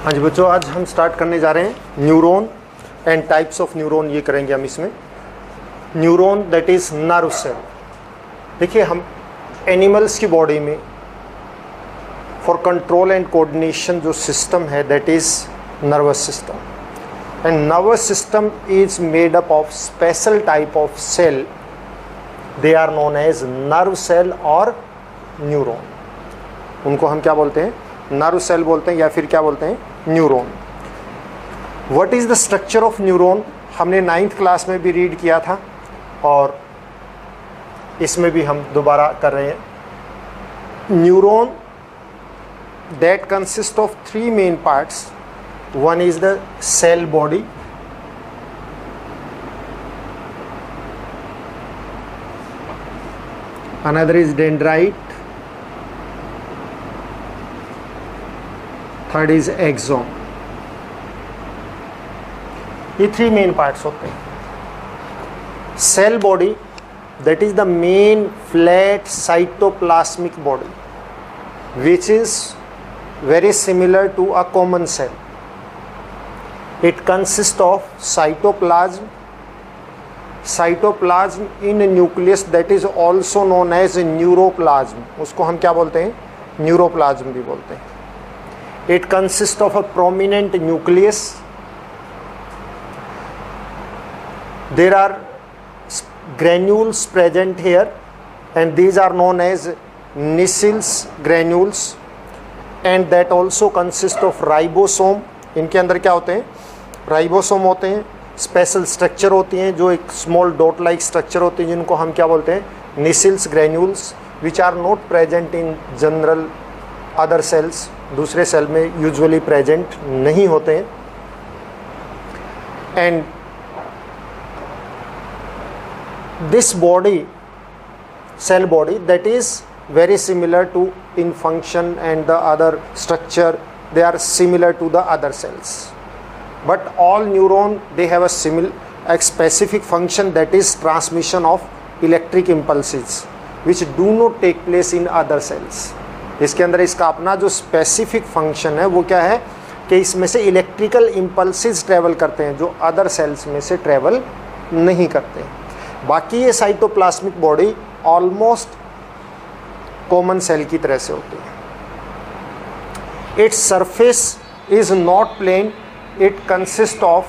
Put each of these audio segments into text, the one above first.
हाँ जी बच्चों, आज हम स्टार्ट करने जा रहे हैं neuron and types of neuron. ये करेंगे हम इसमें। Neuron that is nerve cell. देखिए, हम एनिमल्स की बॉडी में फॉर कंट्रोल एंड कोऑर्डिनेशन जो सिस्टम है that is nervous system, and nervous system is made up of special type of cell. They are known as nerve cell और neuron. उनको हम क्या बोलते हैं? नर्व सेल बोलते हैं या फिर क्या बोलते हैं? Neuron. What is the structure of neuron? हमने 9th क्लास में भी रीड किया था और इसमें भी हम दोबारा कर रहे हैं। Neuron that consist of 3 main parts. One is the cell body, another is dendrite, third is axon. ये 3 मेन पार्ट्स होते हैं। Cell body that is the main flat cytoplasmic body which is very similar to a common cell. It consist of cytoplasm, cytoplasm in nucleus that is also known as neuroplasm. उसको हम क्या बोलते हैं? Neuroplasm भी बोलते हैं। It consists of a prominent nucleus. There are granules present here and these are known as Nissel's granules, and that also consist of ribosome. इनके अंदर क्या होते हैं? राइबोसोम होते हैं। स्पेशल स्ट्रक्चर होती हैं जो एक स्मॉल डॉट लाइक स्ट्रक्चर होती है जिनको हम क्या बोलते हैं? Nissel's granules, which are not present in general other cells. दूसरे सेल में यूजुअली प्रेजेंट नहीं होते हैं। And this body, cell body that is very similar to in function and the other structure, they are similar to the other cells, but all neuron they have a specific function that is transmission of electric impulses which do not take place in other cells. इसके अंदर इसका अपना जो specific function है वो क्या है कि इसमें से इलेक्ट्रिकल इम्पल्सेस ट्रैवल करते हैं जो अदर सेल्स में से ट्रैवल नहीं करते हैं। बाकी ये cytoplasmic body almost common cell की तरह से होती है। Its surface is not plain, it consist of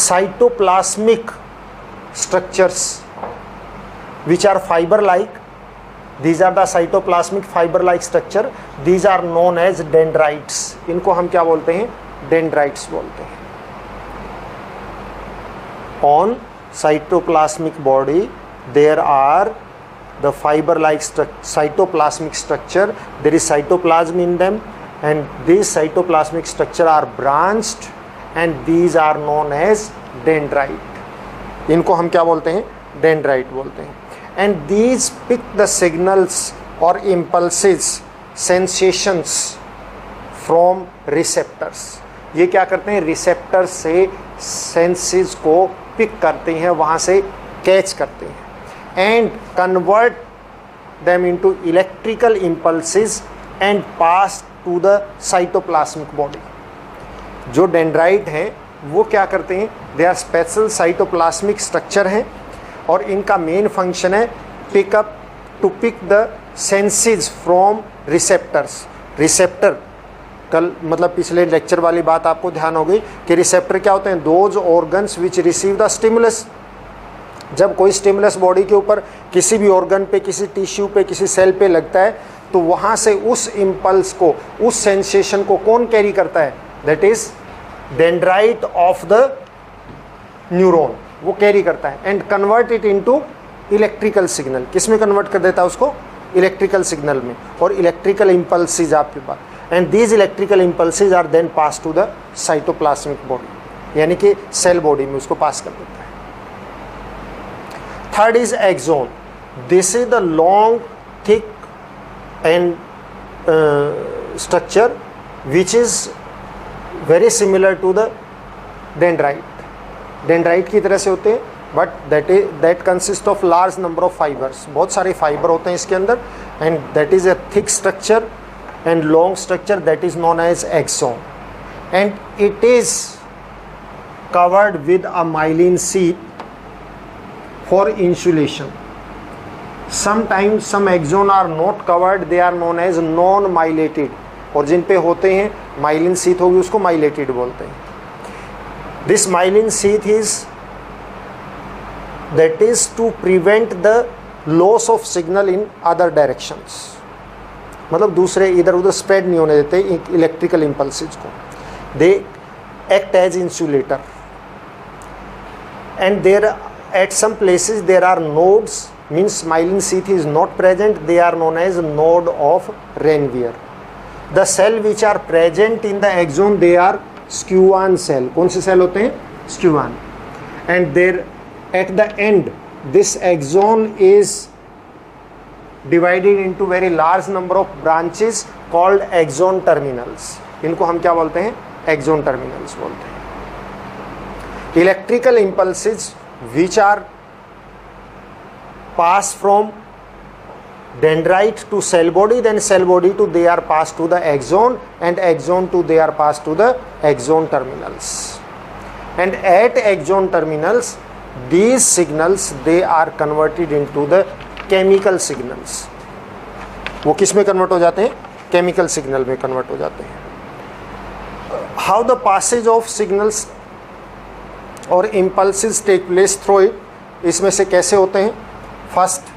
cytoplasmic structures which are fiber like. These are the cytoplasmic fiber like structure. These are known as dendrites. इनको हम क्या बोलते हैं? Dendrites बोलते हैं। On cytoplasmic body there are the fiber like cytoplasmic structure. There is cytoplasm in them and these cytoplasmic structure are branched and these are known as dendrite. इनको हम क्या बोलते हैं? Dendrite बोलते हैं। And these pick the signals or impulses, sensations from receptors. ये क्या करते हैं? रिसेप्टर से सेंसेस को पिक करते हैं, वहाँ से कैच करते हैं and convert them into electrical impulses and pass to the cytoplasmic body. जो डेंड्राइट हैं वो क्या करते हैं? They are special cytoplasmic structure हैं और इनका मेन फंक्शन है pick up to pick the senses from receptors. Receptor कल मतलब पिछले लेक्चर वाली बात आपको ध्यान हो गई कि रिसेप्टर क्या होते हैं? Those organs which receive the stimulus. जब कोई स्टिमुलस बॉडी के ऊपर किसी भी ऑर्गन पे, किसी टिश्यू पे, किसी सेल पे लगता है तो वहाँ से उस इम्पल्स को, उस सेंसेशन को कौन कैरी करता है? That is dendrite of the neuron, वो कैरी करता है and convert it into electrical signal. किस में कन्वर्ट कर देता है उसको? इलेक्ट्रिकल सिग्नल में। और इलेक्ट्रिकल इम्पल्सेस आपके पास, and these electrical impulses are then pass to the cytoplasmic body, यानी कि सेल बॉडी में उसको पास कर देता है। Third is axon. This is the long thick and structure which is very similar to the dendrite. Dendrite की तरह से होते हैं but that consist of large number of fibres. बहुत सारे फाइबर होते हैं इसके अंदर and that is a thick structure and long structure that is known as axon, and it is covered with a myelin sheath for insulation. Sometimes some axon are not covered, they are known as non myelated, और जिन पे होते हैं myelin sheath होगी उसको myelated बोलते हैं. This myelin sheath is that is to prevent the loss of signal in other directions, मतलब दूसरे इधर उधर स्प्रेड नहीं होने देते इलेक्ट्रिकल इम्पल्सेस को. They act as insulator, and there at some places there are nodes, means myelin sheath is not present, they are known as node of Ranvier. The cell which are present in the axon they are Schwann cell. कौन से cell होते हैं? Schwann. And there at the end this axon is divided into very large number of branches called axon terminals. इनको हम क्या बोलते हैं? Axon terminals बोलते हैं. Electrical impulses which are pass from dendrite to cell body, then cell body to they are passed to the axon, and axon to they are passed to the axon terminals. And at axon terminals these signals they are converted into the chemical signals. वो किस में convert हो जाते हैं? Chemical signal में convert हो जाते हैं. How the passage of signals और impulses take place through it, इसमें से कैसे होते हैं? फर्स्ट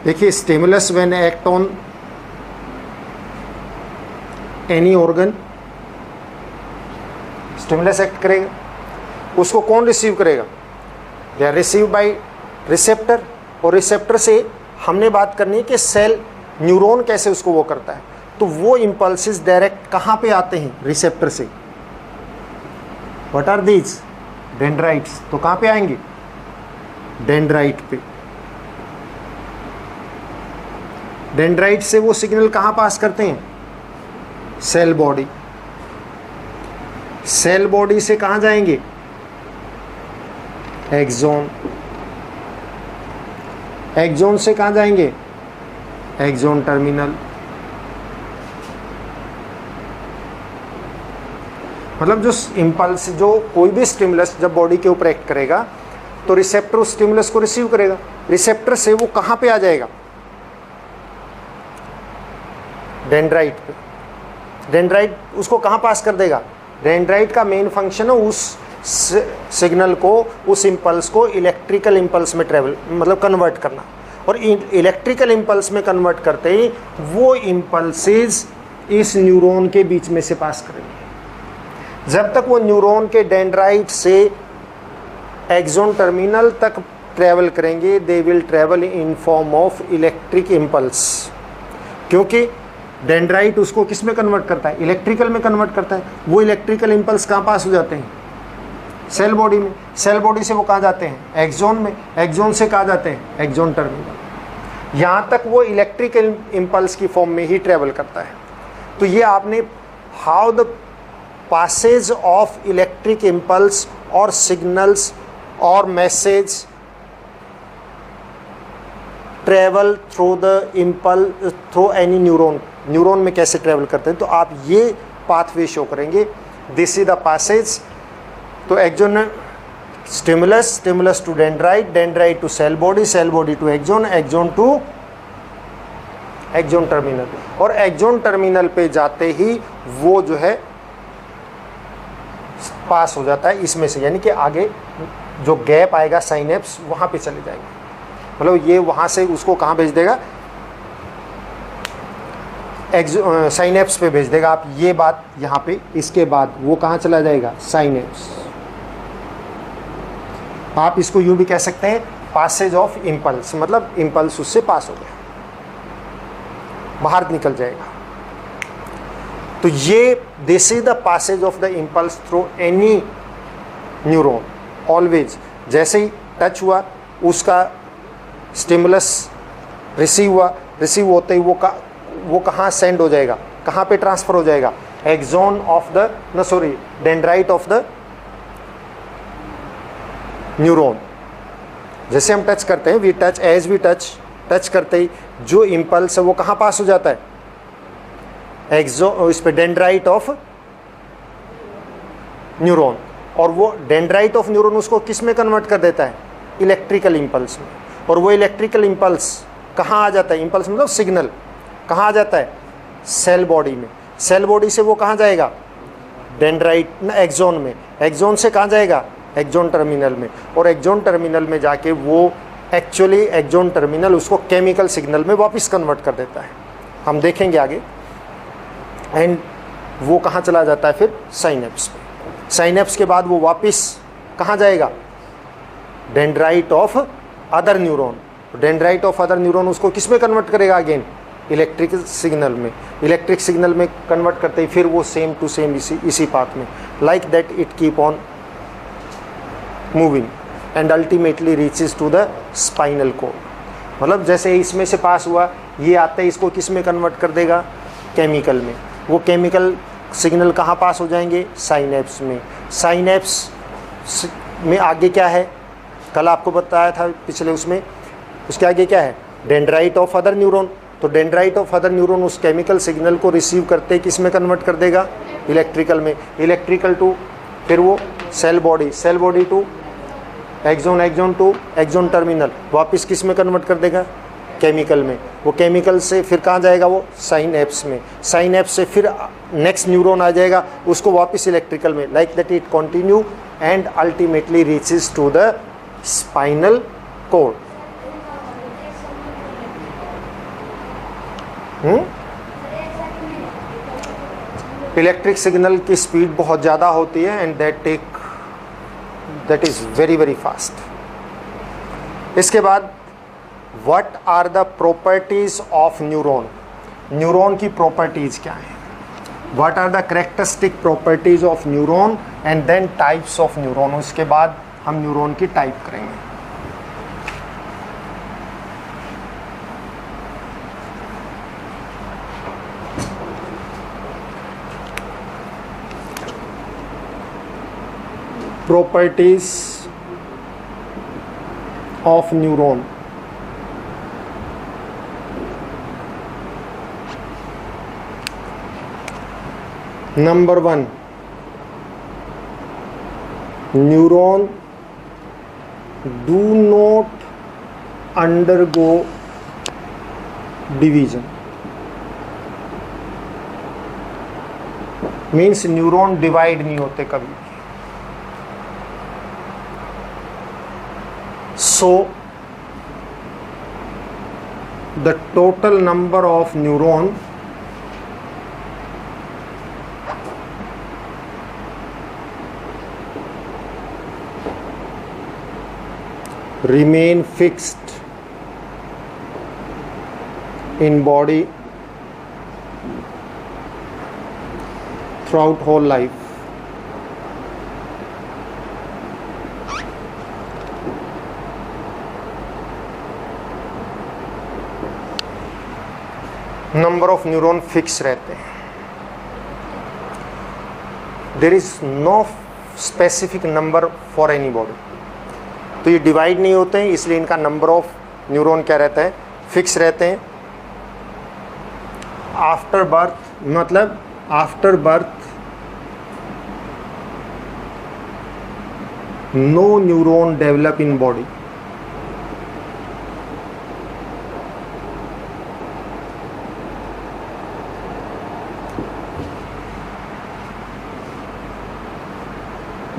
देखिए, stimulus when act on any organ, stimulus act करेगा, उसको कौन रिसीव करेगा? They are receive by receptor, और रिसेप्टर से हमने बात करनी है कि सेल न्यूरॉन कैसे उसको वो करता है. तो वो इम्पल्सेस डायरेक्ट कहाँ पे आते हैं? रिसेप्टर से. What are these? डेंड्राइट्स. तो कहाँ पे आएंगे? डेंड्राइट पे. डेंड्राइट से वो सिग्नल कहाँ पास करते हैं? Cell body. सेल बॉडी से कहाँ जाएंगे? एक्सोन. एक्सोन से कहाँ जाएंगे? Axon terminal. मतलब जो इम्पल्स, जो कोई भी स्टिमुलस जब बॉडी के ऊपर एक्ट करेगा तो रिसेप्टर उस स्टिमुलस को रिसीव करेगा. रिसेप्टर से वो कहाँ पे आ जाएगा? डेंड्राइट पे. डेंड्राइट उसको कहाँ पास कर देगा? डेंड्राइट का मेन फंक्शन है उस सिग्नल को, उस इम्पल्स को इलेक्ट्रिकल इम्पल्स में ट्रेवल मतलब कन्वर्ट करना. और इलेक्ट्रिकल इम्पल्स में कन्वर्ट करते ही वो इम्पल्सेस इस न्यूरॉन के बीच में से पास करेंगे. जब तक वो न्यूरॉन के डेंड्राइट से एक्सोन टर्मिनल तक ट्रेवल करेंगे, they will travel in form of electric impulse. क्योंकि डेंड्राइट उसको किस में कन्वर्ट करता है? इलेक्ट्रिकल में कन्वर्ट करता है. वो इलेक्ट्रिकल इम्पल्स कहाँ पास हो जाते हैं? सेल बॉडी में. सेल बॉडी से वो कहाँ जाते हैं? एक्सोन में. एक्सोन से कहाँ जाते हैं? Axon terminal. यहाँ तक वो इलेक्ट्रिकल इम्पल्स की फॉर्म में ही ट्रेवल करता है. तो ये आपने how the passage of electric impulse or signals or message travel through the impulse through any neuron, neuron में कैसे ट्रेवल करते हैं, तो आप ये पाथवे शो करेंगे. This is the passage. तो axon stimulus, stimulus to dendrite, dendrite to cell body, cell body to axon, axon to axon terminal. और एक्सोन टर्मिनल पे जाते ही वो जो है पास हो जाता है इसमें से, यानी कि आगे जो गैप आएगा साइनेप्स वहाँ पे चले जाएंगे. मतलब ये वहाँ से उसको कहाँ भेज देगा? साइनेप्स पे भेज देगा. आप ये बात यहाँ पे, इसके बाद वो कहाँ चला जाएगा? साइनेप्स. आप इसको यूँ भी कह सकते हैं पासेज ऑफ इम्पल्स, मतलब इम्पल्स उससे पास हो गया, बाहर निकल जाएगा. तो ये this is the passage of the impulse through any neuron. Always जैसे ही टच हुआ, उसका स्टिमुलस रिसीव हुआ, रिसीव होते ही वो कहाँ सेंड हो जाएगा? कहाँ पे ट्रांसफ़र हो जाएगा? Axon of the dendrite of the neuron. जैसे हम टच करते हैं, we touch, as we touch करते ही जो इम्पल्स है वो कहाँ पास हो जाता है? इस पे डेंड्राइट ऑफ न्यूरॉन, और वो डेंड्राइट ऑफ न्यूरॉन उसको किस में कन्वर्ट कर देता है, इलेक्ट्रिकल इम्पल्स में। और वो इलेक्ट्रिकल इम्पल्स कहाँ आ जाता है, इम्पल्स मतलब सिग्नल कहाँ आ जाता है, सेल बॉडी में। सेल बॉडी से वो कहाँ जाएगा, डेंड्राइट एक्सोन में, एक्सोन से कहाँ जाएगा, एक्सोन टर्मिनल में, और एक्सोन टर्मिनल में जाके वो एक्चुअली एक्सोन टर्मिनल उसको केमिकल सिग्नल में वापस कन्वर्ट कर देता है, हम देखेंगे आगे। एंड वो कहाँ चला जाता है फिर, साइनेप्स पे। साइनेप्स के बाद वो वापस कहाँ जाएगा, dendrite of other neuron. Dendrite of other neuron उसको किस में कन्वर्ट करेगा, अगेन इलेक्ट्रिक सिग्नल में। इलेक्ट्रिक सिग्नल में कन्वर्ट करते ही फिर वो सेम टू सेम इसी पाथ में, like that it keep on moving and ultimately reaches to the spinal cord. मतलब जैसे इसमें से पास हुआ, ये आते ही इसको किस में कन्वर्ट कर देगा, केमिकल में। वो केमिकल सिग्नल कहाँ पास हो जाएंगे, साइनेप्स में। साइनेप्स में आगे क्या है, कल आपको बताया था पिछले उसमें, उसके आगे क्या है, डेंड्राइट ऑफ अदर न्यूरॉन। तो डेंड्राइट ऑफ अदर न्यूरॉन उस केमिकल सिग्नल को रिसीव करते किस में कन्वर्ट कर देगा, इलेक्ट्रिकल में। इलेक्ट्रिकल टू फिर वो cell body, cell body to axon, axon to axon terminal, वापस किस में कन्वर्ट कर देगा, केमिकल में। वो केमिकल से फिर कहाँ जाएगा, वो साइनेप्स में। साइनेप्स से फिर नेक्स्ट न्यूरॉन आ जाएगा, उसको वापस इलेक्ट्रिकल में, like that it continue and ultimately reaches to the spinal cord. Electric signal की स्पीड बहुत ज़्यादा होती है and that is very very fast. इसके बाद what are the properties of neuron, neuron की प्रॉपर्टीज क्या है, what are the characteristic properties of neuron and then types of neuron. उसके बाद हम न्यूरॉन की टाइप करेंगे। Properties of neuron. Number 1, neuron do not undergo division, means neuron divide नहीं होते कभी। So the total number of neuron remain fixed in body throughout whole life. Number of neuron fix रहते हैं, there is no specific number for any body. तो ये divide नहीं होते हैं, इसलिए इनका नंबर ऑफ न्यूरॉन क्या रहता है, फिक्स रहते हैं। आफ्टर बर्थ मतलब after birth no neuron develop in body.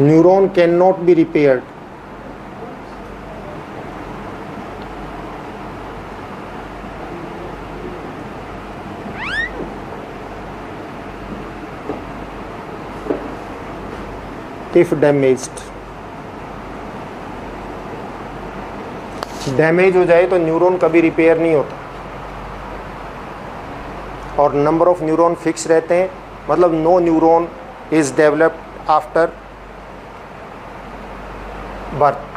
Neuron cannot be repaired. If damaged, damage हो जाए तो न्यूरॉन कभी रिपेयर नहीं होता। और नंबर ऑफ न्यूरॉन फिक्स रहते हैं, मतलब no neuron is developed after birth.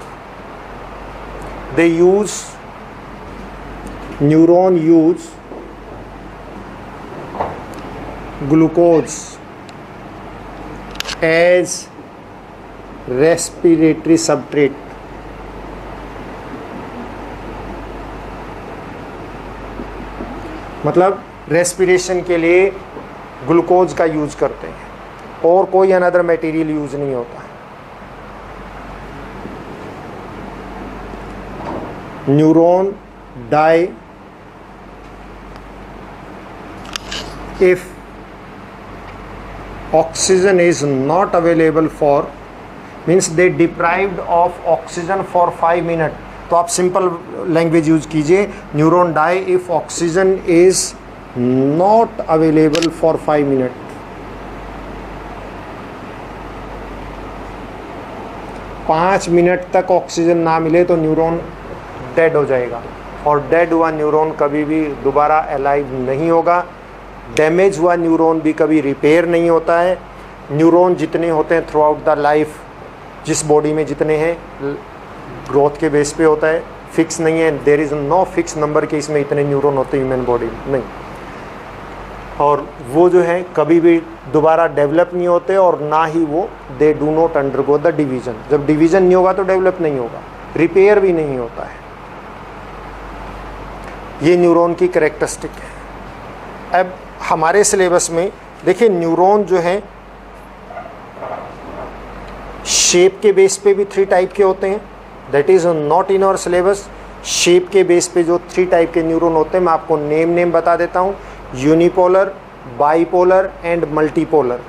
They use neuron use glucose as respiratory substrate. मतलब रेस्पिरेशन के लिए ग्लूकोज का यूज करते हैं, और कोई अनदर मटेरियल यूज नहीं होता है। Neuron die if oxygen is not available for, means they deprived of oxygen for 5 minutes। तो आप सिंपल लैंग्वेज यूज कीजिए, neuron die if oxygen is not available for 5 minute. पाँच मिनट तक oxygen ना मिले तो न्यूरॉन डेड हो जाएगा, और डेड हुआ न्यूरॉन कभी भी दोबारा अलाइव नहीं होगा। डैमेज हुआ न्यूरॉन भी कभी रिपेयर नहीं होता है। न्यूरॉन जितने होते हैं थ्रू आउट द लाइफ, जिस बॉडी में जितने हैं, ग्रोथ के बेस पे होता है, फिक्स नहीं है। There is no fix number के इसमें इतने न्यूरॉन होते हैं ह्यूमन बॉडी में, नहीं। और वो जो है कभी भी दोबारा डेवलप नहीं होते, और ना ही वो they do not undergo the division. जब डिवीज़न नहीं होगा तो डेवलप नहीं होगा, रिपेयर भी नहीं होता है। ये न्यूरॉन की कैरेक्टरिस्टिक है। अब हमारे सिलेबस में देखिए, न्यूरॉन जो है शेप के बेस पे भी 3 टाइप के होते हैं, that is not in our syllabus. Shape के बेस पे जो 3 टाइप के न्यूरॉन होते हैं, मैं आपको नेम बता देता हूँ। Unipolar, bipolar and multipolar.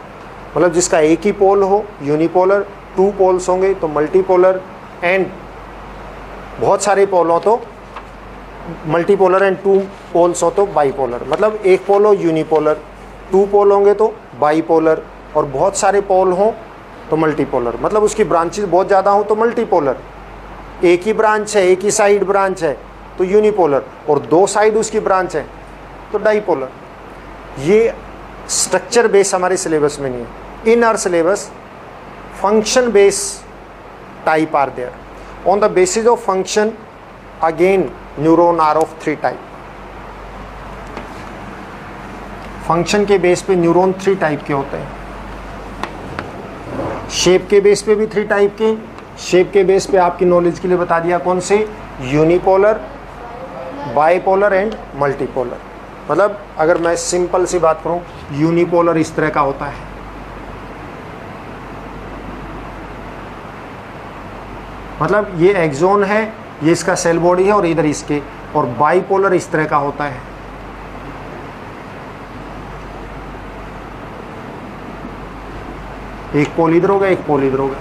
मतलब जिसका एक ही पोल हो यूनिपोलर, 2 पोल्स होंगे तो मल्टीपोलर, एंड बहुत सारे पोल हो तो मल्टीपोलर, एंड 2 पोल्स हो तो बाईपोलर। मतलब एक पोल हो यूनिपोलर, 2 पोल होंगे तो बाईपोलर, और बहुत सारे पोल हों तो मल्टीपोलर। मतलब उसकी ब्रांचेस बहुत ज़्यादा हो तो मल्टीपोलर। एक ही ब्रांच है, एक ही साइड ब्रांच है तो यूनिपोलर, और 2 साइड उसकी ब्रांच है तो डाईपोलर। ये स्ट्रक्चर बेस हमारे सिलेबस में नहीं है। In our syllabus function base type are there. On the basis of function again neuron are of 3 type. Function के बेस पे न्यूरॉन 3 टाइप के होते हैं। शेप के बेस पे भी 3 टाइप के। शेप के बेस पे आपकी नॉलेज के लिए बता दिया कौन से, यूनिपोलर, बाईपोलर एंड मल्टीपोलर। मतलब अगर मैं सिंपल सी बात करूं, यूनिपोलर इस तरह का होता है, मतलब ये एक्सोन है, ये इसका सेल बॉडी है और इधर इसके, और बाईपोलर इस तरह का होता है। एक पोल इधर होगा, एक पोल इधर होगा।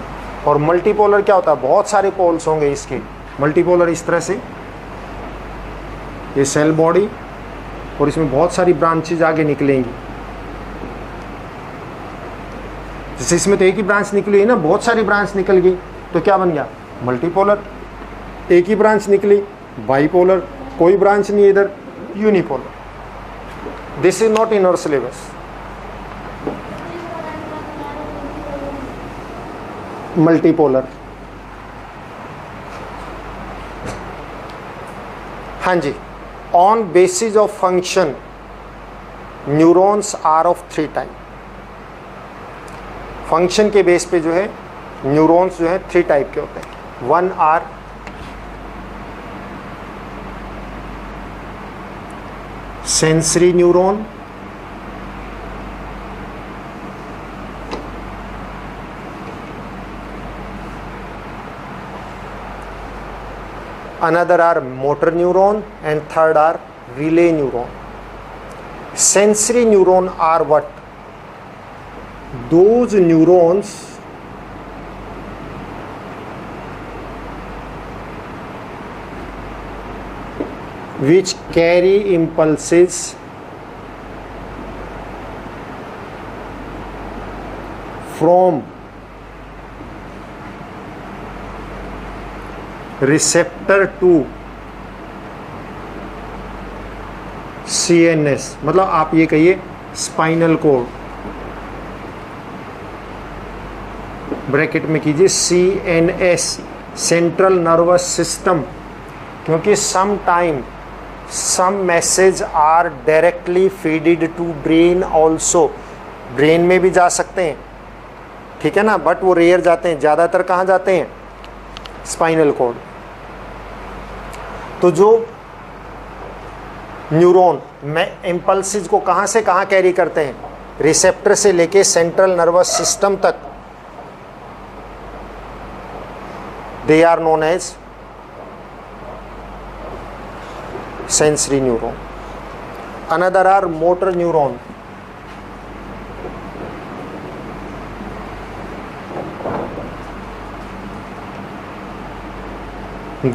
और मल्टीपोलर क्या होता है, बहुत सारे पोल्स होंगे इसके। मल्टीपोलर इस तरह से, ये सेल बॉडी और इसमें बहुत सारी ब्रांचेज आगे निकलेंगी। जैसे इसमें तो एक ही ब्रांच निकली है ना, बहुत सारी ब्रांच निकल गई तो क्या बन गया, मल्टीपोलर। एक ही ब्रांच निकली, बाईपोलर। कोई ब्रांच नहीं है इधर, unipolar. This is not in our syllabus. Multipolar, हाँ जी। On basis of function neurons are of 3 type. Function के बेस पे जो है न्यूरॉन्स जो है 3 टाइप के होते हैं। 1 are sensory neuron, another are motor neuron, and third are relay neuron. Sensory neuron are what? Those neurons which carry impulses from receptor to CNS। मतलब आप ये कहिए स्पाइनल कोड, ब्रैकेट में कीजिए CNS, सेंट्रल नर्वस सिस्टम। क्योंकि some time some message are directly feeded to brain also. Brain में भी जा सकते हैं, ठीक है ना, बट वो रेयर जाते हैं। ज़्यादातर कहाँ जाते हैं, स्पाइनल कोड। तो जो न्यूरॉन में इम्पल्सिस को कहाँ से कहाँ कैरी करते हैं, रिसेप्टर से लेके सेंट्रल नर्वस सिस्टम तक, they are known as sensory neuron. Another are motor neuron.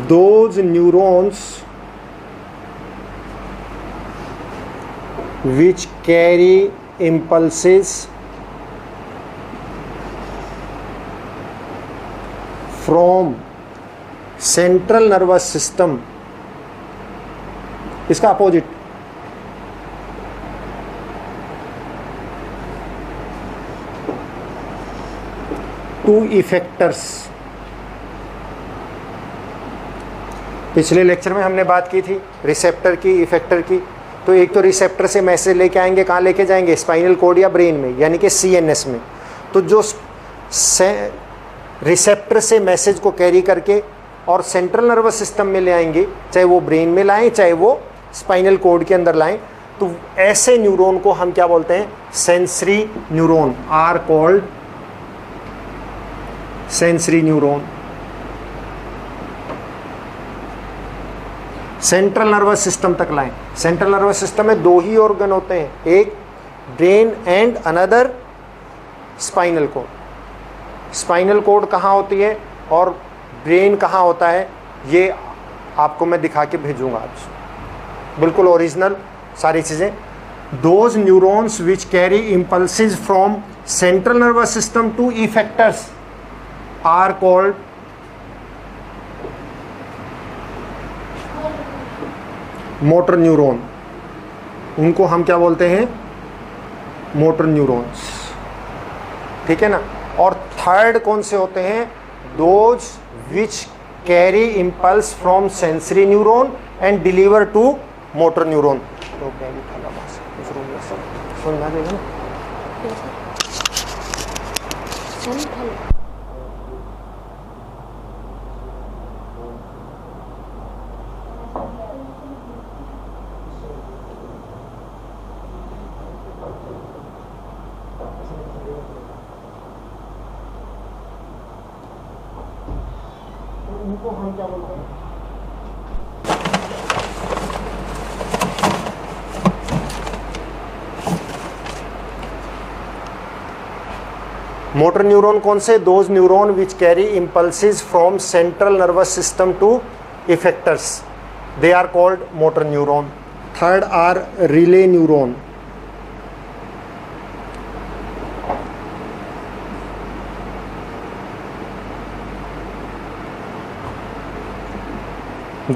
Those neurons which carry impulses from central nervous system, इसका अपोजिट, टू इफेक्टर्स. पिछले लेक्चर में हमने बात की थी रिसेप्टर की, इफेक्टर की. तो एक तो रिसेप्टर से मैसेज लेके आएंगे, कहाँ लेके जाएंगे? स्पाइनल कोड या ब्रेन में, यानी कि सीएनएस में. तो जो रिसेप्टर से मैसेज को कैरी करके और सेंट्रल नर्वस सिस्टम में ले आएंगे, चाहे वो ब्रेन में लाएं चाहे वो स्पाइनल कोड के अंदर लाएं, तो ऐसे न्यूरॉन को हम क्या बोलते हैं? Sensory neuron. Are called sensory neuron. Central nervous system तक लाएं. सेंट्रल नर्वस सिस्टम में दो ही ऑर्गन होते हैं, एक brain and another spinal cord. Spinal cord कहाँ होती है और ब्रेन कहाँ होता है, ये आपको मैं दिखा के भेजूंगा आज, बिल्कुल ओरिजिनल सारी चीज़ें. Those neurons which carry impulses from central nervous system to effectors are called motor neuron. उनको हम क्या बोलते हैं? Motor neurons. ठीक है ना. और थर्ड कौन से होते हैं? Those which carry impulse from sensory neuron and deliver to motor neuron. तो सुनना देगा ना. उनको हम क्या बोलते हैं? मोटर न्यूरॉन कौन से? Those neuron which carry impulses from central nervous system to effectors, they are called motor neuron. Third are relay neuron.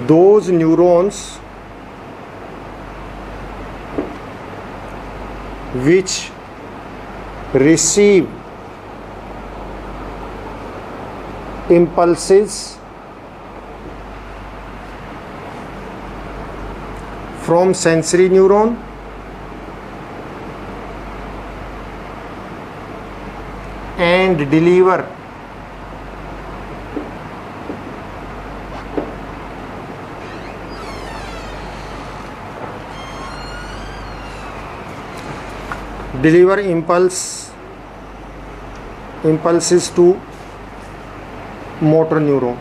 Those neurons which receive impulses from sensory neuron and deliver impulses to motor neuron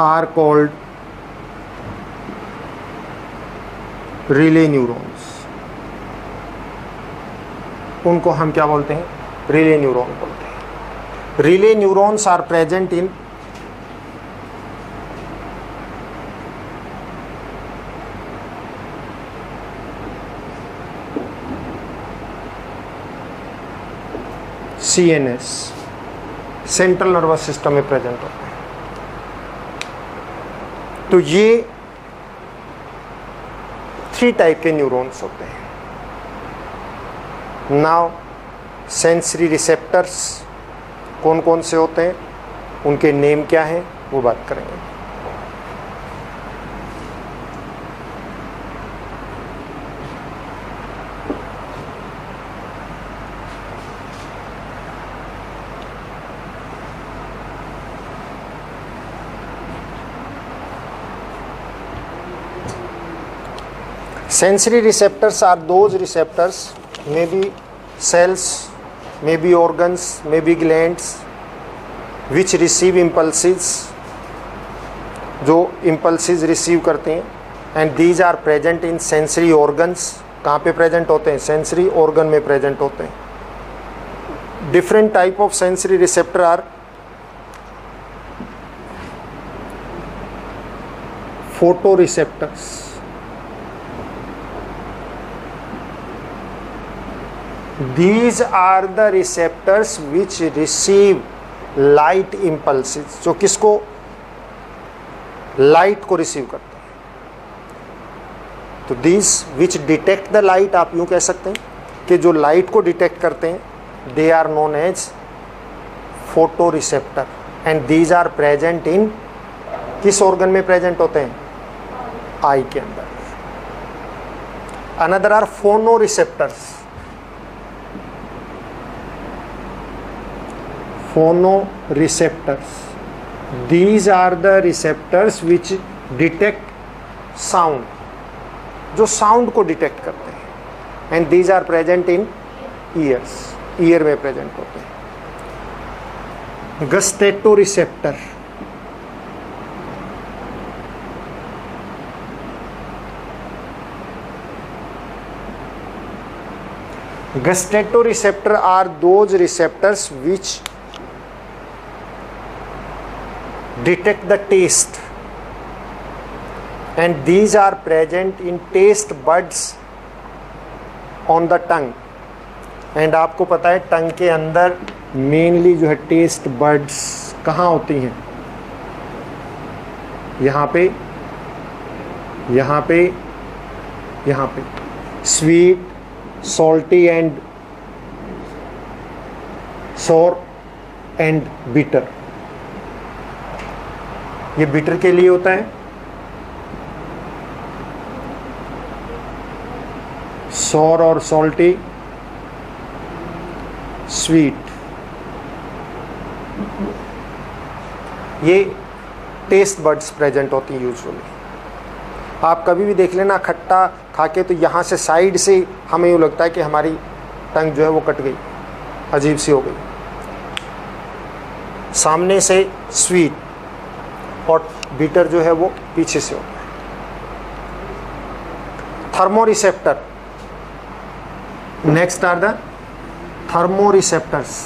are called relay neurons. उनको हम क्या बोलते हैं? Relay neuron बोलते हैं. Relay neurons are present in CNS, central nervous system में present होते हैं. तो ये 3 टाइप के न्यूरॉन्स होते हैं. नाउ सेंसरी रिसेप्टर्स कौन कौन से होते हैं, उनके नेम क्या हैं, वो बात करेंगे. Sensory receptors are those receptors, maybe cells, maybe organs, maybe glands, which receive impulses, जो impulses receive करते हैं, and these are present in sensory organs. कहाँ पे present होते हैं? Sensory organ में present होते हैं. Different type of sensory receptor are photoreceptors. These are the receptors which receive light impulses, जो किसको? लाइट को रिसीव करते हैं. तो these which detect the light, आप यूं कह सकते हैं कि जो लाइट को डिटेक्ट करते हैं, they are known as photoreceptor, and these are present in, किस organ में present होते हैं? आई के अंदर. Another are phonoreceptors. Phonoreceptors. These are the receptors which detect sound, जो साउंड को डिटेक्ट करते हैं, and these are present in ears. Year में प्रेजेंट होते हैं. गस्टेटोरिसेप्टर. Gustatoreceptor are those receptors which detect the taste, and these are present in taste buds on the tongue. And आपको पता है टंग के अंदर मेनली जो है टेस्ट बड्स कहाँ होती हैं? यहाँ पे, यहाँ पे, यहाँ पे. Sweet, salty and sour and bitter. ये bitter के लिए होता है. sour और salty, sweet. ये टेस्ट बड्स प्रेजेंट होती हैं यूजुअली. आप कभी भी देख लेना खट्टा खा के, तो यहाँ से साइड से हमें यूँ लगता है कि हमारी टंग जो है वो कट गई, अजीब सी हो गई. सामने से स्वीट और बीटर जो है वो पीछे से होता है. Thermoreceptor. Next are the thermoreceptors.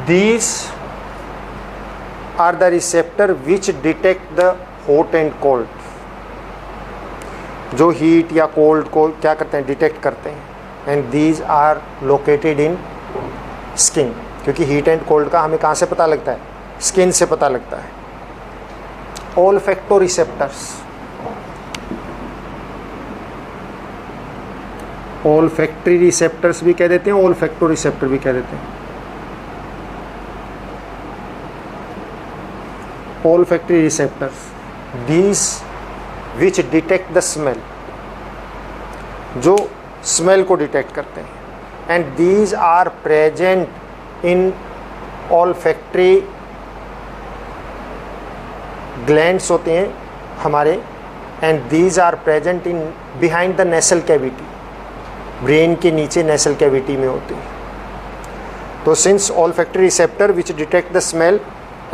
These are the receptor which detect the hot and cold. जो हीट या कोल्ड को क्या करते हैं? डिटेक्ट करते हैं. And these are located in skin, क्योंकि हीट एंड कोल्ड का हमें कहाँ से पता लगता है? स्किन से पता लगता है. ओल्फैक्टोरिसेप्टर्स. ओल्फैक्टरी रिसेप्टर्स भी कह देते हैं, ओल्फैक्टोरिसेप्टर भी कह देते हैं. olfactory receptors, these which detect the smell, जो स्मेल को डिटेक्ट करते हैं. And these are present in olfactory glands होते हैं हमारे, and these are present in behind the nasal cavity, brain के नीचे नेसल कैविटी में होते हैं. तो since olfactory receptor which detect the smell,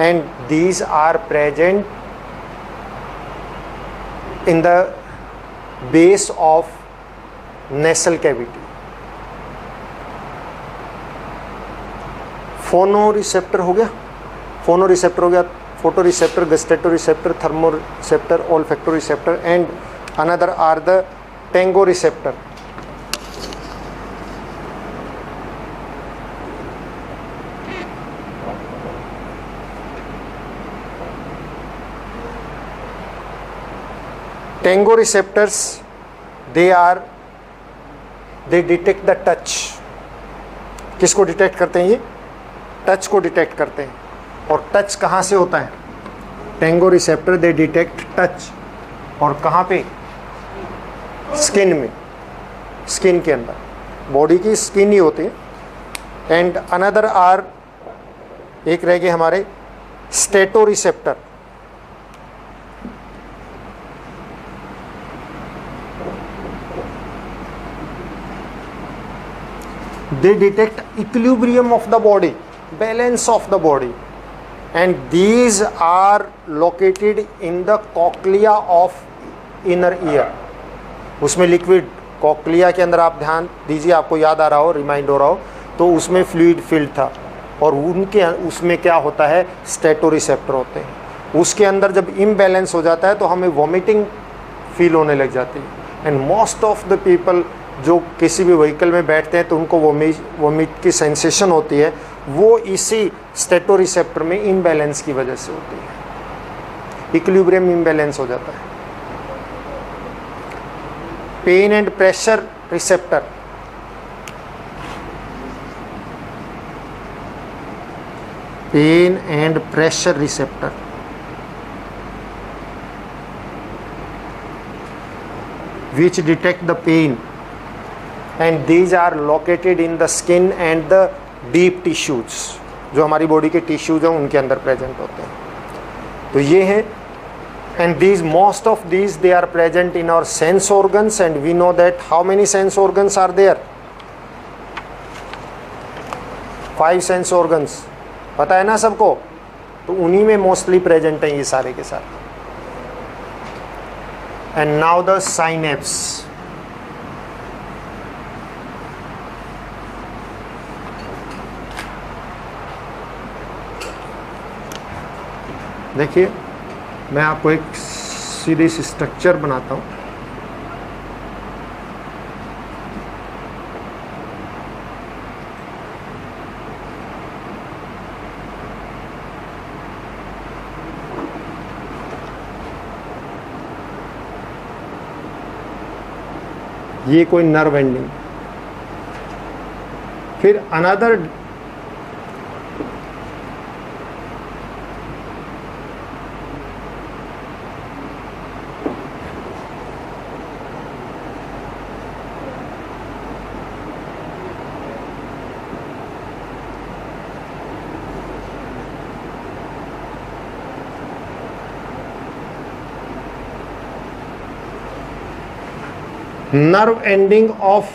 and these are present in the base of nasal cavity. Phonoreceptor हो गया, फोनोरिसेप्टर हो गया, photoreceptor, gustatoreceptor, thermoreceptor, olfactoreceptor, and another are the tangoreceptor. Tango receptors, they detect the touch. किसको detect करते हैं? ये touch को detect करते हैं. और टच कहाँ से होता है? टेंगो रिसेप्टर दे डिटेक्ट टच. और कहाँ पे? स्किन में, स्किन के अंदर. बॉडी की स्किन ही होती है। एंड अनदर आर, एक रह गए हमारे स्टेटोरिसेप्टर। They detect equilibrium of the body, balance of the body, and these are located in the cochlea of inner ear. उसमें लिक्विड कॉक्लिया के अंदर, आप ध्यान दीजिए, आपको याद आ रहा हो, रिमाइंड हो रहा हो, तो उसमें फ्लूइड फील्ड था और उनके उसमें क्या होता है, स्टेटोरिसेप्टर होते हैं। उसके अंदर जब इम्बैलेंस हो जाता है तो हमें वॉमिटिंग फील होने लग जाती है। And most of the people जो किसी भी व्हीकल में बैठते हैं तो उनको वोमिट की सेंसेशन होती है, वो इसी स्टेटोरिसेप्टर में इम्बैलेंस की वजह से होती है, इक्विलिब्रियम इम्बैलेंस हो जाता है। Pain and pressure receptor, pain and pressure receptor, which detect the pain, and these are located in the skin and the deep tissues, जो हमारी बॉडी के टिश्यूज हैं उनके अंदर प्रेजेंट होते हैं। तो ये है, and these most of these they are present in our sense organs, and we know that how many sense organs are there? 5 sense organs, पता है ना सबको, तो उन्हीं में मोस्टली प्रेजेंट हैं ये सारे के साथ। And now the synapse. देखिए, मैं आपको एक सीधी सी स्ट्रक्चर बनाता हूँ। ये कोई नर्व एंडिंग। फिर another nerve ending of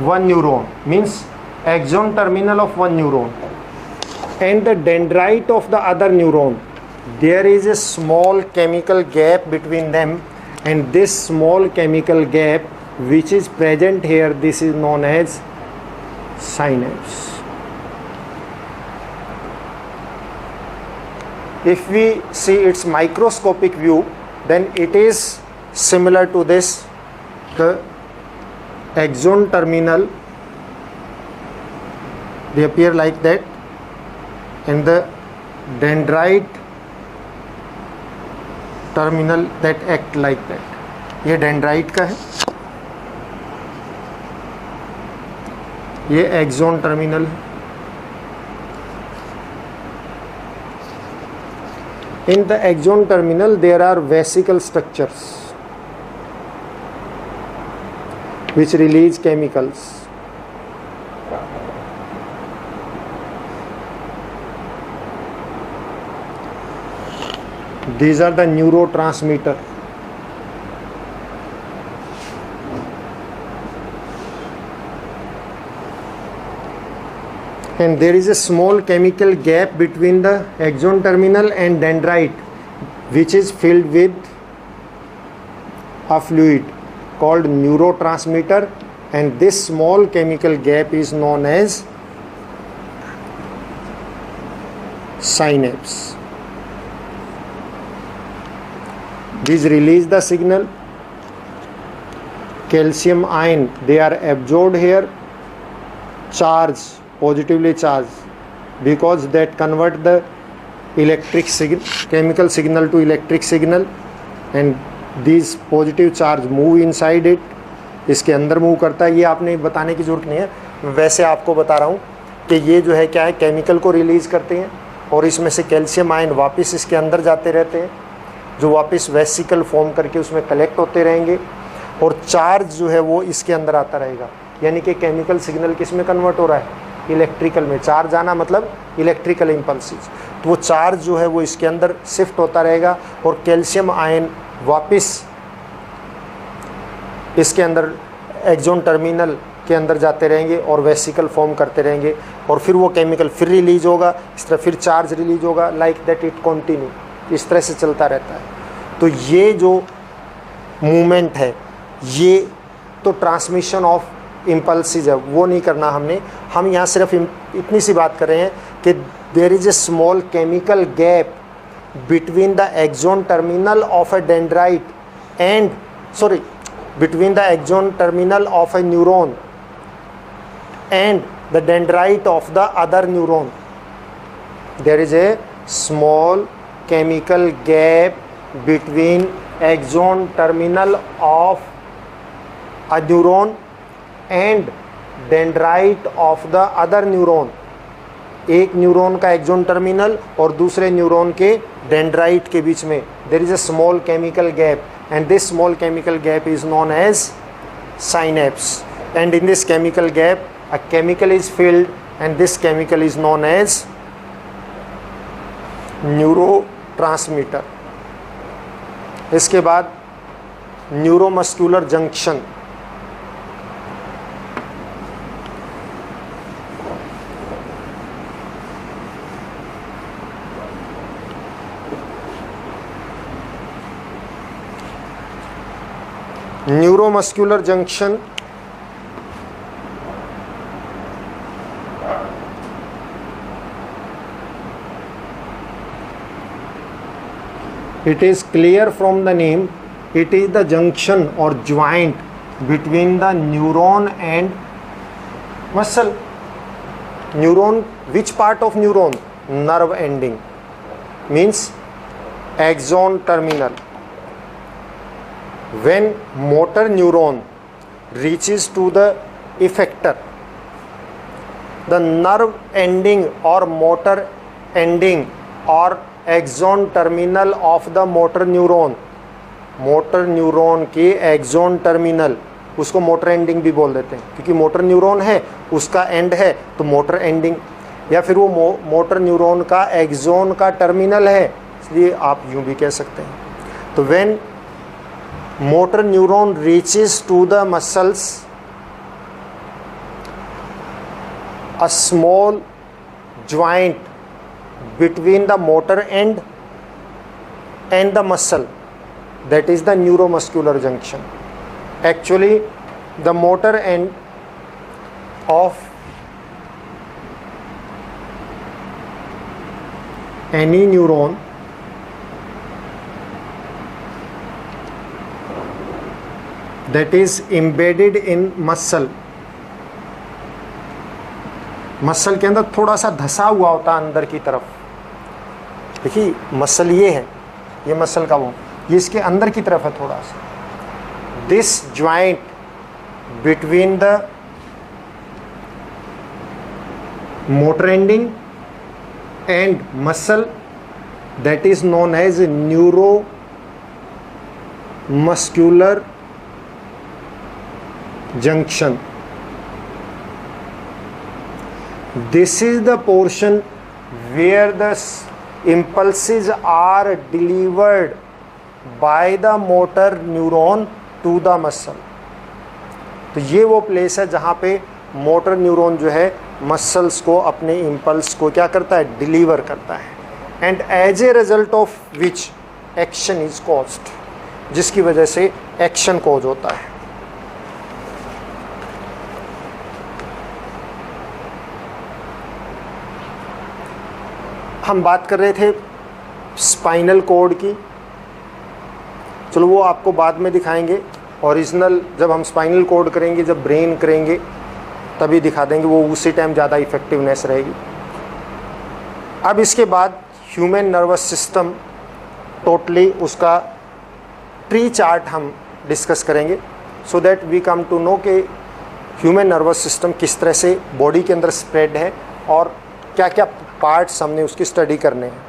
one neuron, means axon terminal of one neuron, and the dendrite of the other neuron. There is a small chemical gap between them, and this small chemical gap which is present here, this is known as synapse. If we see its microscopic view, then it is similar to this. The axon terminal, they appear like that, and the dendrite terminal that act like that. ये dendrite का है, ये axon terminal है। In the axon terminal there are vesicle structures which release chemicals. These are the neurotransmitter. And there is a small chemical gap between the axon terminal and dendrite, which is filled with a fluid called neurotransmitter, and this small chemical gap is known as synapse. These release the signal. Calcium ion, they are absorbed here, charge, positively charged, because that convert the electric chemical signal to electric signal, and these positive charge move inside it, इसके अंदर move करता है। ये आपने बताने की ज़रूरत नहीं है, वैसे आपको बता रहा हूँ कि ये जो है क्या है, केमिकल को रिलीज़ करते हैं और इसमें से कैल्शियम आयन वापस इसके अंदर जाते रहते हैं, जो वापस वेसिकल फॉर्म करके उसमें कलेक्ट होते रहेंगे। और चार्ज जो है वो इसके अंदर आता रहेगा, यानी कि केमिकल सिग्नल किस में कन्वर्ट हो रहा है, इलेक्ट्रिकल में। चार्ज आना मतलब इलेक्ट्रिकल इम्पल्सिस, तो वो चार्ज जो है वो इसके अंदर शिफ्ट होता रहेगा और कैल्शियम आयन वापस इसके अंदर एक्सोन टर्मिनल के अंदर जाते रहेंगे और वेसिकल फॉर्म करते रहेंगे, और फिर वो केमिकल फिर रिलीज होगा, इस तरह फिर चार्ज रिलीज होगा, लाइक दैट इट कंटिन्यू, इस तरह से चलता रहता है। तो ये जो मूवमेंट है ये तो ट्रांसमिशन ऑफ इम्पल्सिस है, वो नहीं करना हमने। हम यहाँ सिर्फ इतनी सी बात कर रहे हैं कि there is a small chemical gap between the axon terminal of a dendrite and between the axon terminal of a neuron and the dendrite of the other neuron. There is a small chemical gap between axon terminal of a neuron and dendrite of the other neuron. एक neuron का axon terminal और दूसरे neuron के dendrite के बीच में there is a small chemical gap, and this small chemical gap is known as synapse, and in this chemical gap a chemical is filled and this chemical is known as neurotransmitter. इसके बाद neuromuscular junction, neuromuscular junction it is clear from the name, it is the junction or joint between the neuron and muscle. Neuron, which part of neuron? Nerve ending, means axon terminal. When motor neuron reaches to the effector, the nerve ending or motor ending or axon terminal of the motor neuron के axon terminal, उसको motor ending भी बोल देते हैं, क्योंकि motor neuron है उसका and है तो मोटर एंडिंग, या फिर वो मोटर न्यूरॉन का एक्सोन का टर्मिनल है, इसलिए आप यूं भी कह सकते हैं। तो when motor neuron reaches to the muscles, a small joint between the motor end and the muscle, that is the neuromuscular junction. Actually the motor end of any neuron that is embedded in muscle, muscle के अंदर थोड़ा सा धसा हुआ होता है अंदर की तरफ। देखिए मसल ये है, ये मसल का वो, ये इसके अंदर की तरफ है थोड़ा सा। This joint between the motor ending and muscle, that is known as neuromuscular junction. This is the portion where the impulses are delivered by the motor neuron to the muscle. तो ये वो प्लेस है जहाँ पे motor neuron जो है muscles को अपने इम्पल्स को क्या करता है, डिलीवर करता है, and as a result of which action is caused, जिसकी वजह से एक्शन कॉज होता है। हम बात कर रहे थे स्पाइनल कॉर्ड की, चलो वो आपको बाद में दिखाएंगे। ओरिजिनल जब हम स्पाइनल कॉर्ड करेंगे, जब ब्रेन करेंगे तभी दिखा देंगे, वो उसी टाइम ज़्यादा इफ़ेक्टिवनेस रहेगी। अब इसके बाद ह्यूमन नर्वस सिस्टम टोटली उसका ट्री चार्ट हम डिस्कस करेंगे, so that we come to know कि ह्यूमन नर्वस सिस्टम किस तरह से बॉडी के अंदर स्प्रेड है और क्या क्या पार्ट्स हमने उसकी स्टडी करने हैं।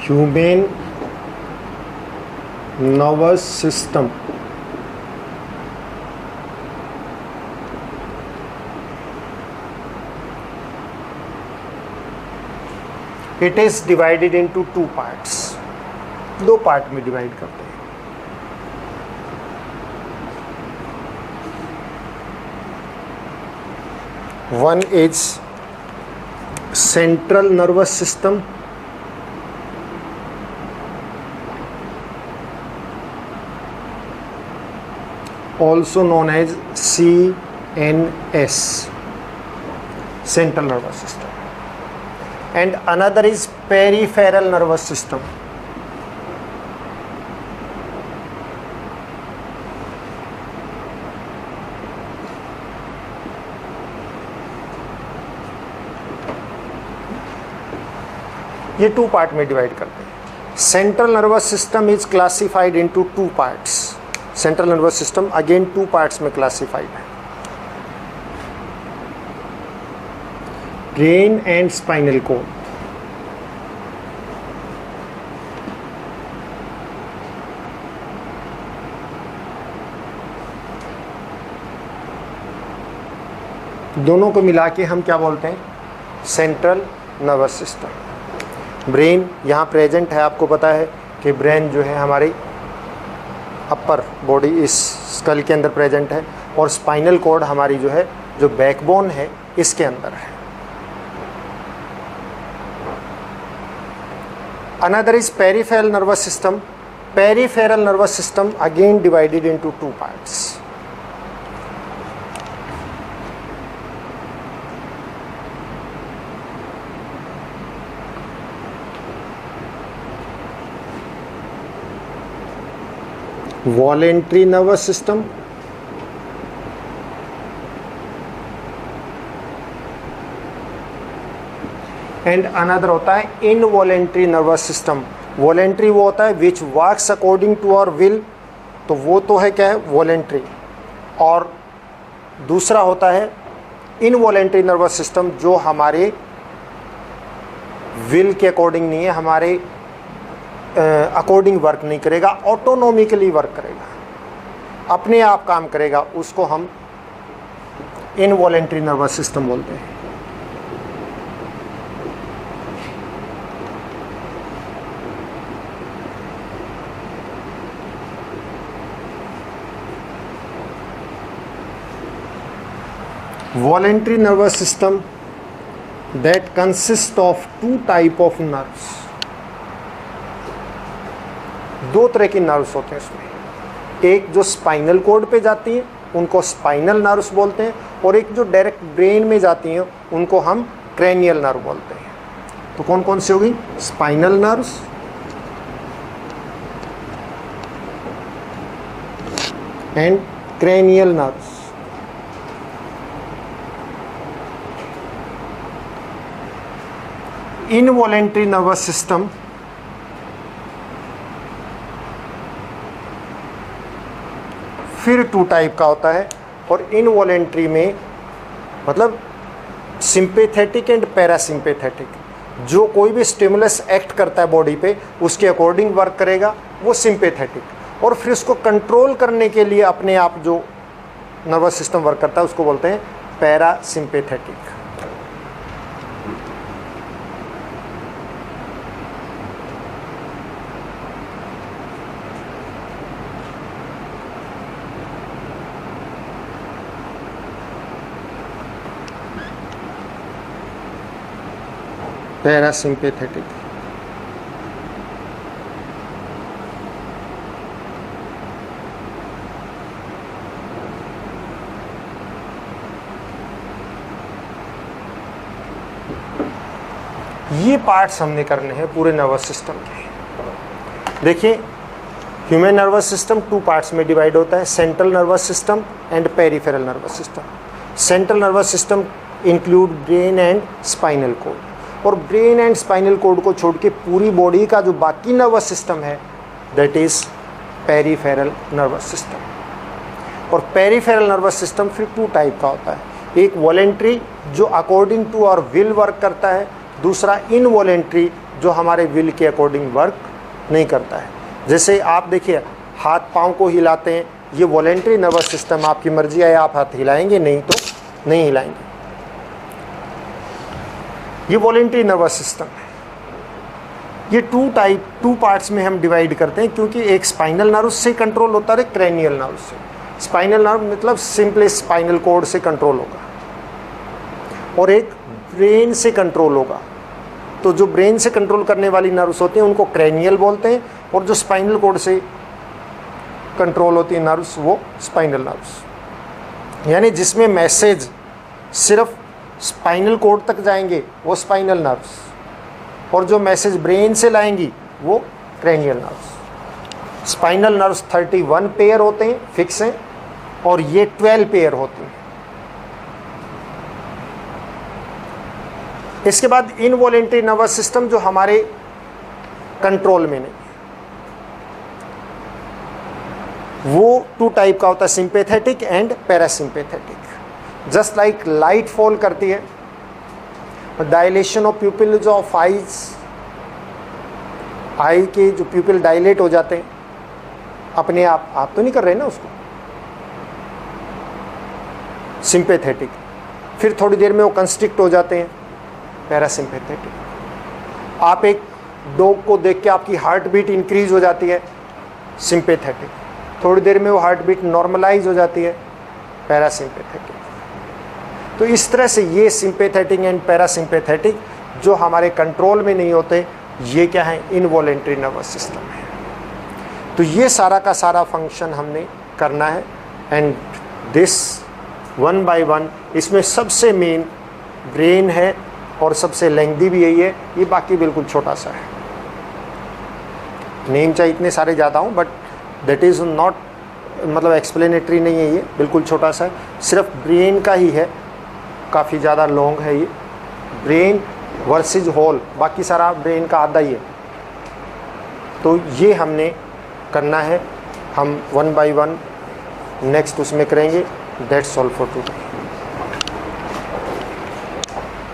Human nervous system it is divided into two parts, दो पार्ट में डिवाइड करते हैं। One is central nervous system also known as CNS, central nervous system, and another is peripheral nervous system. ये two part में divide करते हैं। Central nervous system is classified into two parts. Central nervous system again to parts में classified है, brain and spinal cord. दोनों को मिला के हम क्या बोलते हैं? Central nervous system. ब्रेन यहाँ प्रेजेंट है, आपको पता है कि ब्रेन जो है हमारी अपर बॉडी इस स्कल के अंदर प्रेजेंट है, और स्पाइनल कॉर्ड हमारी जो है, जो बैकबोन है, इसके अंदर है। Another is peripheral nervous system. Peripheral nervous system again divided into two parts. Voluntary nervous system and another होता है इनवॉलेंट्री नर्वस सिस्टम। वॉलेंट्री वो होता है which works according to our will, तो वो तो है क्या है? वॉलेंट्री। और दूसरा होता है इनवॉलेंट्री नर्वस सिस्टम, जो हमारे विल के अकॉर्डिंग नहीं है, हमारे अकॉर्डिंग वर्क नहीं करेगा, ऑटोनॉमिकली वर्क करेगा, अपने आप काम करेगा, उसको हम इनवॉलेंट्री नर्वस सिस्टम बोलते हैं। voluntary nervous system that consists of two type of nerves। दो तरह की नर्व्स होते हैं इसमें। एक जो स्पाइनल कॉर्ड पे जाती हैं उनको स्पाइनल नर्व्स बोलते हैं, और एक जो डायरेक्ट ब्रेन में जाती हैं उनको हम क्रेनियल नर्व बोलते हैं। तो कौन कौन सी होगी? Spinal nerves, and cranial nerves. Involuntary nervous system फिर टू टाइप का होता है, और इनवॉलेंट्री में मतलब सिंपैथेटिक एंड पैरासिम्पैथेटिक। जो कोई भी स्टिमुलस एक्ट करता है बॉडी पे, उसके अकॉर्डिंग वर्क करेगा, वो सिंपैथेटिक, और फिर उसको कंट्रोल करने के लिए अपने आप जो नर्वस सिस्टम वर्क करता है उसको बोलते हैं पैरासिम्पैथेटिक। पैरासिम्पैथेटिक। ये पार्ट्स हमने करने हैं पूरे नर्वस सिस्टम के। देखिए, human nervous system two parts में डिवाइड होता है, central nervous system and peripheral nervous system. Central nervous system include brain and spinal cord, और ब्रेन एंड स्पाइनल कॉर्ड को छोड़ के पूरी बॉडी का जो बाकी नर्वस सिस्टम है that is peripheral nervous system. और पेरिफेरल नर्वस सिस्टम फिर टू टाइप का होता है, एक वॉलेंट्री जो according to our will work करता है, दूसरा इनवॉलेंट्री जो हमारे विल के अकॉर्डिंग वर्क नहीं करता है। जैसे आप देखिए हाथ पाँव को हिलाते हैं, ये वॉलेंट्री नर्वस सिस्टम, आपकी मर्जी है आप हाथ हिलाएंगे, नहीं तो नहीं हिलाएंगे। ये वॉलेंट्री नर्वस सिस्टम है। ये टू पार्ट्स में हम डिवाइड करते हैं, क्योंकि एक स्पाइनल नर्व से कंट्रोल होता है, क्रैनियल नर्व से। स्पाइनल नर्व मतलब सिंपली स्पाइनल कॉर्ड से कंट्रोल होगा, और एक ब्रेन से कंट्रोल होगा। तो जो ब्रेन से कंट्रोल करने वाली नर्व्स होती हैं उनको क्रैनियल बोलते हैं, और जो स्पाइनल कॉर्ड से कंट्रोल होती है नर्व्स वो स्पाइनल नर्व्स। यानी जिसमें मैसेज सिर्फ स्पाइनल कॉर्ड तक जाएंगे वो स्पाइनल नर्व्स, और जो मैसेज ब्रेन से लाएंगी वो cranial nerves. Spinal nerves 31 pair होते हैं, फिक्स हैं, और ये 12 पेयर होती हैं। इसके बाद इनवॉलेंट्री नर्वस सिस्टम जो हमारे कंट्रोल में नहीं, वो 2 टाइप का होता है, sympathetic and parasympathetic. Just like light fall करती है, dilation of pupils of eyes, eye के जो प्यूपिल डायलेट हो जाते हैं अपने आप तो नहीं कर रहे ना उसको, सिंपैथेटिक। फिर थोड़ी देर में वो कंस्ट्रिक्ट हो जाते हैं, पैरासिम्पैथेटिक। आप एक डॉग को देख के आपकी हार्ट बीट इंक्रीज हो जाती है, सिंपैथेटिक। थोड़ी देर में वो हार्ट बीट नॉर्मलाइज हो जाती है, पैरासिम्पैथेटिक। तो इस तरह से ये सिंपैथेटिक एंड पैरासिम्पैथेटिक जो हमारे कंट्रोल में नहीं होते, ये क्या है, इनवॉलेंट्री नर्वस सिस्टम है। तो ये सारा का सारा फंक्शन हमने करना है, एंड दिस 1 by 1 इसमें सबसे मेन ब्रेन है, और सबसे लेंथी भी यही है। ये बाकी बिल्कुल छोटा सा है, नेम चाहे इतने सारे ज़्यादा हूँ, बट दैट इज़ नॉट, मतलब एक्सप्लेनेटरी नहीं है, ये बिल्कुल छोटा सा है, सिर्फ ब्रेन का ही है, काफ़ी ज़्यादा लॉन्ग है ये। ब्रेन वर्सेस होल, बाकी सारा ब्रेन का आधा ही है। तो ये हमने करना है, हम 1 by 1 नेक्स्ट उसमें करेंगे। That's all for today.